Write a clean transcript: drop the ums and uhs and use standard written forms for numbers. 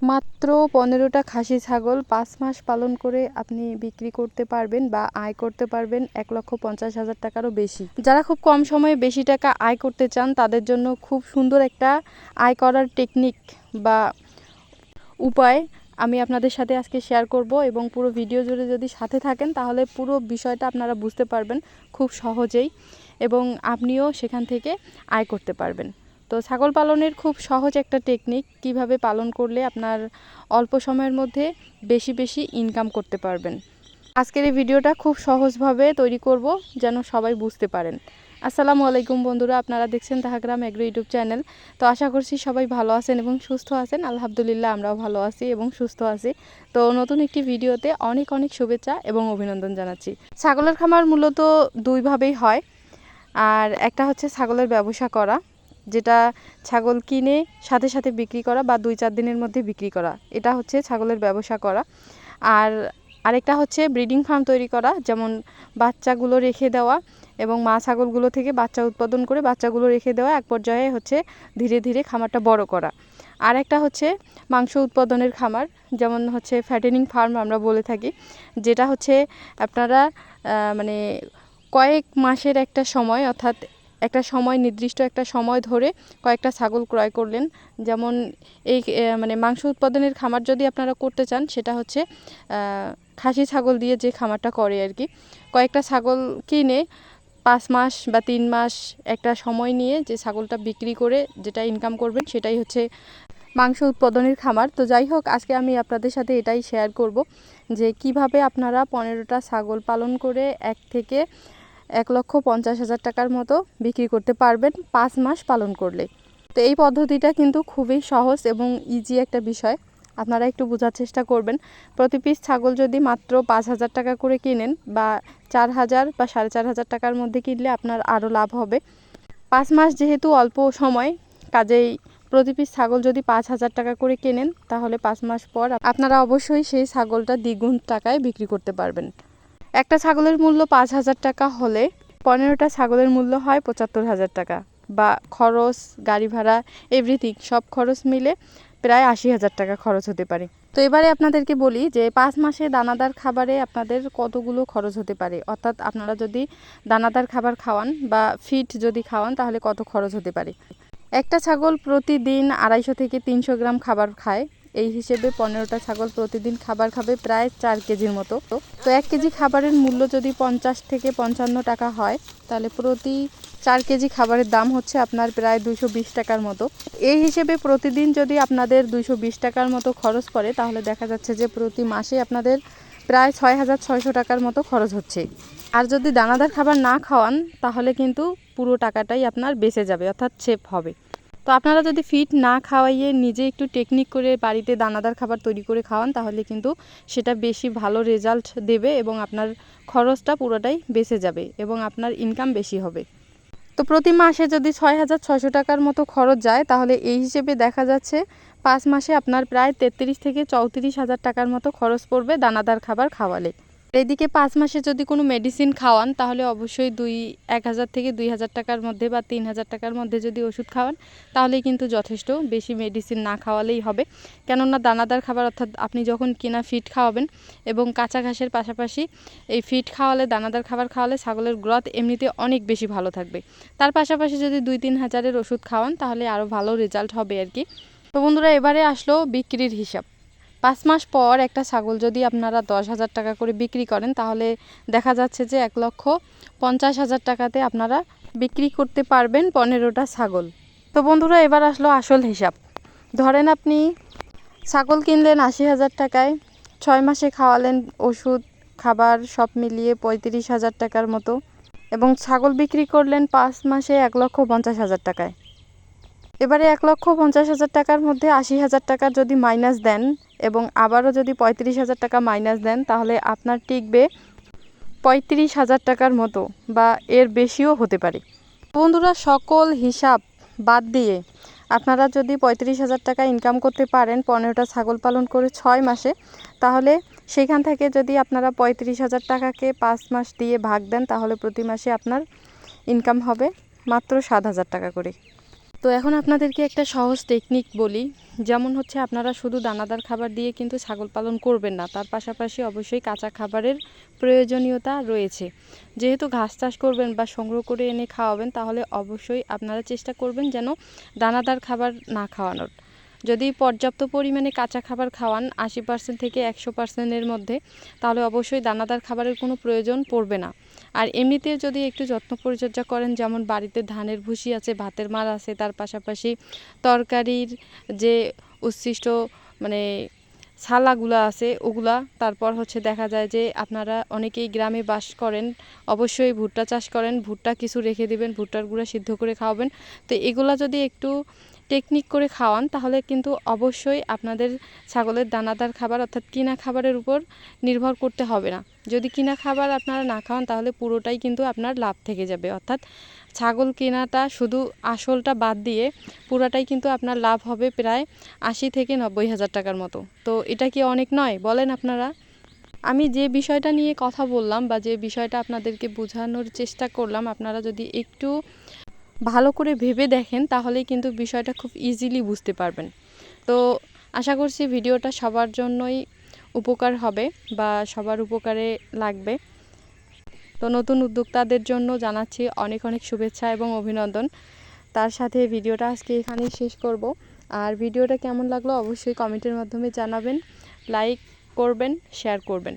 মাত্র 15টা খাসি ছাগল 5 মাস পালন করে আপনি বিক্রি করতে পারবেন বা আয় করতে পারবেন 1,50,000 টাকারও বেশি। যারা খুব কম সময়ে বেশি টাকা আয় করতে চান তাদের জন্য খুব সুন্দর একটা আয় করার টেকনিক বা উপায় আমি আপনাদের সাথে আজকে শেয়ার করব, এবং পুরো ভিডিও জুড়ে যদি সাথে থাকেন তাহলে পুরো বিষয়টা আপনারা বুঝতে পারবেন খুব সহজেই, এবং আপনিও সেখান থেকে আয় করতে পারবেন। তো ছাগল পালনের খুব সহজ একটা টেকনিক, কিভাবে পালন করলে আপনার অল্প সময়ের মধ্যে বেশি বেশি ইনকাম করতে পারবেন। আজকের এই ভিডিওটা খুব সহজভাবে তৈরি করব যেন সবাই বুঝতে পারেন। আসসালামু আলাইকুম বন্ধুরা, আপনারা দেখছেন তাহাগ্রাম এগ্রো ইউটিউব চ্যানেল। তো আশা করছি সবাই ভালো আছেন এবং সুস্থ আছেন। আলহামদুলিল্লাহ আমরাও ভালো আছি এবং সুস্থ আছি। তো নতুন একটি ভিডিওতে অনেক অনেক শুভেচ্ছা এবং অভিনন্দন জানাচ্ছি। ছাগলের খামার মূলত দুইভাবেই হয়, আর একটা হচ্ছে ছাগলের ব্যবসা করা, যেটা ছাগল কিনে সাথে সাথে বিক্রি করা বা 2-4 দিনের মধ্যে বিক্রি করা, এটা হচ্ছে ছাগলের ব্যবসা করা। আর আরেকটা হচ্ছে ব্রিডিং ফার্ম তৈরি করা, যেমন বাচ্চাগুলো রেখে দেওয়া এবং মা ছাগলগুলো থেকে বাচ্চা উৎপাদন করে বাচ্চাগুলো রেখে দেওয়া, এক পর্যায়ে হচ্ছে ধীরে ধীরে খামারটা বড় করা। আর একটা হচ্ছে মাংস উৎপাদনের খামার, যেমন হচ্ছে ফ্যাটেনিং ফার্ম আমরা বলে থাকি, যেটা হচ্ছে আপনারা মানে কয়েক মাসের একটা সময়, অর্থাৎ একটা সময় নির্দিষ্ট একটা সময় ধরে কয়েকটা ছাগল ক্রয় করলেন। যেমন এই মানে মাংস উৎপাদনের খামার যদি আপনারা করতে চান, সেটা হচ্ছে খাসি ছাগল দিয়ে যে খামারটা করে আর কি, কয়েকটা ছাগল কিনে 5 মাস বা 3 মাস একটা সময় নিয়ে যে ছাগলটা বিক্রি করে যেটা ইনকাম করবেন, সেটাই হচ্ছে মাংস উৎপাদনের খামার। তো যাই হোক, আজকে আমি আপনাদের সাথে এটাই শেয়ার করব যে কিভাবে আপনারা 15টা ছাগল পালন করে 1,50,000 টাকার মতো বিক্রি করতে পারবেন 5 মাস পালন করলে। তো এই পদ্ধতিটা কিন্তু খুবই সহজ এবং ইজি একটা বিষয়, আপনারা একটু বোঝার চেষ্টা করবেন। প্রতি পিস ছাগল যদি মাত্র 5,000 টাকা করে কিনেন বা 4,000 বা 4,500 টাকার মধ্যে কিনলে আপনার আরও লাভ হবে। 5 মাস যেহেতু অল্প সময়, কাজেই প্রতি পিস ছাগল যদি 5,000 টাকা করে কেনেন, তাহলে 5 মাস পর আপনারা অবশ্যই সেই ছাগলটা দ্বিগুণ টাকায় বিক্রি করতে পারবেন। একটা ছাগলের মূল্য 5,000 টাকা হলে 15টা ছাগলের মূল্য হয় 75,000 টাকা, বা খরচ, গাড়ি ভাড়া, এভরিথিং সব খরচ মিলে প্রায় 80,000 টাকা খরচ হতে পারে। তো এবারে আপনাদেরকে বলি যে 5 মাসে দানাদার খাবারে আপনাদের কতগুলো খরচ হতে পারে, অর্থাৎ আপনারা যদি দানাদার খাবার খাওয়ান বা ফিড যদি খাওয়ান তাহলে কত খরচ হতে পারে। একটা ছাগল প্রতিদিন 250 থেকে 300 গ্রাম খাবার খায়, এই হিসেবে 15টা ছাগল প্রতিদিন খাবার খাবে প্রায় 4 কেজির মতো। তো 1 কেজি খাবারের মূল্য যদি 50 থেকে 55 টাকা হয়, তাহলে প্রতি 4 কেজি খাবারের দাম হচ্ছে আপনার প্রায় 220 টাকার মতো। এই হিসেবে প্রতিদিন যদি আপনাদের 220 টাকার মতো খরচ পড়ে, তাহলে দেখা যাচ্ছে যে প্রতি মাসে আপনাদের প্রায় 6,600 টাকার মতো খরচ হচ্ছে। আর যদি দানাদার খাবার না খাওয়ান, তাহলে কিন্তু পুরো টাকাটাই আপনার বেঁচে যাবে, অর্থাৎ সেভ হবে। তো আপনারা যদি ফিড না খাওয়াইয়ে নিজে একটু টেকনিক করে বাড়িতে দানাদার খাবার তৈরি করে খাওয়ান, তাহলে কিন্তু সেটা বেশি ভালো রেজাল্ট দেবে এবং আপনার খরচটা পুরোটাই বেঁচে যাবে এবং আপনার ইনকাম বেশি হবে। তো প্রতি মাসে যদি 6,600 টাকার মতো খরচ যায়, তাহলে এই হিসেবে দেখা যাচ্ছে 5 মাসে আপনার প্রায় 33 থেকে 34,000 টাকার মতো খরচ পড়বে দানাদার খাবার খাওয়ালে। এদিকে 5 মাসে যদি কোনো মেডিসিন খাওয়ান, তাহলে অবশ্যই 1,000 থেকে 2,000 টাকার মধ্যে বা 3,000 টাকার মধ্যে যদি ওষুধ খাওয়ান, তাহলে কিন্তু যথেষ্ট, বেশি মেডিসিন না খাওয়ালেই হবে। কেননা দানাদার খাবার, অর্থাৎ আপনি যখন কিনা ফিড খাওয়াবেন এবং কাঁচা ঘাসের পাশাপাশি এই ফিড খাওয়ালে, দানাদার খাবার খাওয়ালে ছাগলের গ্রোথ এমনিতে অনেক বেশি ভালো থাকবে। তার পাশাপাশি যদি 2-3 হাজারের ওষুধ খাওয়ান, তাহলে আরও ভালো রেজাল্ট হবে আর কি। তো বন্ধুরা, এবারে আসলো বিক্রির হিসাব। 5 মাস পর একটা ছাগল যদি আপনারা 10,000 টাকা করে বিক্রি করেন, তাহলে দেখা যাচ্ছে যে 1,50,000 টাকাতে আপনারা বিক্রি করতে পারবেন 15টা ছাগল। তো বন্ধুরা, এবার আসলো আসল হিসাব। ধরেন আপনি ছাগল কিনলেন 80,000 টাকায়, 6 মাসে খাওয়ালেন ওষুধ, খাবার সব মিলিয়ে 35,000 টাকার মতো, এবং ছাগল বিক্রি করলেন 5 মাসে 1,50,000 টাকায়। এবারে 1,50,000 টাকার মধ্যে 80,000 টাকা যদি মাইনাস দেন এবং আবারও যদি 35,000 টাকা মাইনাস দেন, তাহলে আপনার টিকবে 35,000 টাকার মতো, বা এর বেশিও হতে পারে। বন্ধুরা, সকল হিসাব বাদ দিয়ে আপনারা যদি 35,000 টাকা ইনকাম করতে পারেন 15টা ছাগল পালন করে 6 মাসে, তাহলে সেখান থেকে যদি আপনারা 35,000 টাকাকে 5 মাস দিয়ে ভাগ দেন, তাহলে প্রতি মাসে আপনার ইনকাম হবে মাত্র 7,000 টাকা করে। তো এখন আপনাদেরকে একটা সহজ টেকনিক বলি, যেমন হচ্ছে আপনারা শুধু দানাদার খাবার দিয়ে কিন্তু ছাগল পালন করবেন না, তার পাশাপাশি অবশ্যই কাঁচা খাবারের প্রয়োজনীয়তা রয়েছে। যেহেতু ঘাস চাষ করবেন বা সংগ্রহ করে এনে খাওয়াবেন, তাহলে অবশ্যই আপনারা চেষ্টা করবেন যেন দানাদার খাবার না খাওয়ানোর। যদি পর্যাপ্ত পরিমাণে কাঁচা খাবার খাওয়ান 80% থেকে 100%-এর মধ্যে, তাহলে অবশ্যই দানাদার খাবারের কোনো প্রয়োজন পড়বে না। আর এমনিতে যদি একটু যত্ন পরিচর্যা করেন, যেমন বাড়িতে ধানের ভুসি আছে, ভাতের মার আছে, তার পাশাপাশি তরকারির যে উচ্ছিষ্ট মানে ছালাগুলো আছে ওগুলা, তারপর হচ্ছে দেখা যায় যে আপনারা অনেকেই গ্রামে বাস করেন, অবশ্যই ভুট্টা চাষ করেন, ভুট্টা কিছু রেখে দিবেন, ভুট্টার গুঁড়া সিদ্ধ করে খাওয়াবেন। তো এগুলা যদি একটু টেকনিক করে খাওয়ান, তাহলে কিন্তু অবশ্যই আপনাদের ছাগলের দানাদার খাবার অর্থাৎ কিনা খাবারের উপর নির্ভর করতে হবে না। যদি কিনা খাবার আপনারা না খাওয়ান, তাহলে পুরোটাই কিন্তু আপনার লাভ থেকে যাবে। অর্থাৎ ছাগল কেনাটা শুধু আসলটা বাদ দিয়ে পুরাটাই কিন্তু আপনার লাভ হবে প্রায় 80 থেকে 90 হাজার টাকার মতো। তো এটা কি অনেক নয় বলেন আপনারা? আমি যে বিষয়টা নিয়ে কথা বললাম বা যে বিষয়টা আপনাদেরকে বোঝানোর চেষ্টা করলাম, আপনারা যদি একটু ভালো করে ভেবে দেখেন, তাহলেই কিন্তু বিষয়টা খুব ইজিলি বুঝতে পারবেন। তো আশা করছি ভিডিওটা সবার জন্যই উপকার হবে বা সবার উপকারে লাগবে। তো নতুন উদ্যোক্তাদের জন্য জানাচ্ছি অনেক অনেক শুভেচ্ছা এবং অভিনন্দন। তার সাথে ভিডিওটা আজকে এখানেই শেষ করব। আর ভিডিওটা কেমন লাগলো অবশ্যই কমেন্টের মাধ্যমে জানাবেন, লাইক করবেন, শেয়ার করবেন।